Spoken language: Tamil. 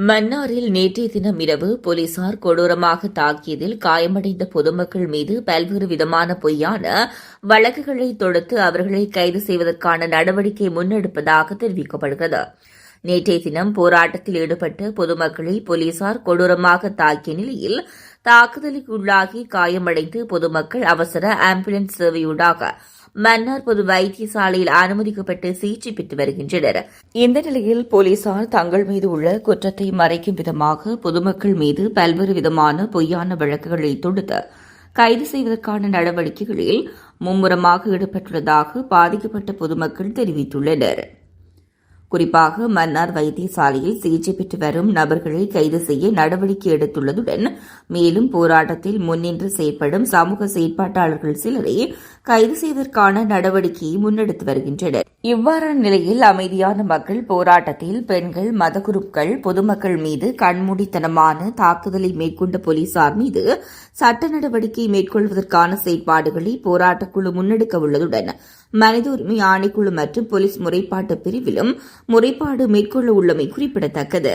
மன்னாரில் நேற்றைய தினம் இரவு போலீசார் கொடூரமாக தாக்கியதில் காயமடைந்த பொதுமக்கள் மீது பல்வேறு விதமான பொய்யான வழக்குகளை தொடுத்து அவர்களை கைது செய்வதற்கான நடவடிக்கை முன்னெடுப்பதாக தெரிவிக்கப்படுகிறது. நேற்றைய தினம் போராட்டத்தில் ஈடுபட்ட பொதுமக்களை போலீசார் கொடூரமாக தாக்கிய நிலையில் தாக்குதலுக்கு உள்ளாகி காயமடைந்து பொதுமக்கள் அவசர ஆம்புலன்ஸ் சேவையூடாக மன்னார் பொது வைத்தியசாலையில் அனுமதிக்கப்பட்டு சிகிச்சை பெற்று வருகின்றனர். இந்த நிலையில் போலீசார் தங்கள் மீது உள்ள குற்றத்தை மறைக்கும் விதமாக பொதுமக்கள் மீது பல்வேறு விதமான பொய்யான வழக்குகளை தொடுத்து கைது செய்வதற்கான நடவடிக்கைகளில் மும்முரமாக ஈடுபட்டுள்ளதாக பாதிக்கப்பட்ட பொதுமக்கள் தெரிவித்துள்ளனர். குறிப்பாக மன்னார் வைத்தியசாலையில் சிகிச்சை பெற்று வரும் நபர்களை கைது செய்ய நடவடிக்கை எடுத்துள்ளதுடன் மேலும் போராட்டத்தில் முன்னின்று செயற்படும் சமூக செயற்பாட்டாளர்கள் சிலரை கைது செய்வதற்கான நடவடிக்கையை முன்னெடுத்து வருகின்றனர். இவ்வாறான நிலையில் அமைதியான மக்கள் போராட்டத்தில் பெண்கள், மத குருக்கள், பொதுமக்கள் மீது கண்மூடித்தனமான தாக்குதலை மேற்கொண்ட போலீசார் மீது சட்ட நடவடிக்கை மேற்கொள்வதற்கான செயற்பாடுகளை போராட்டக்குழு முன்னெடுக்க உள்ளதுடன் மனித உரிமை ஆணைக்குழு மற்றும் போலீஸ் முறைப்பாட்டு பிரிவிலும் முறைப்பாடு மேற்கொள்ள உள்ளமை குறிப்பிடத்தக்கது.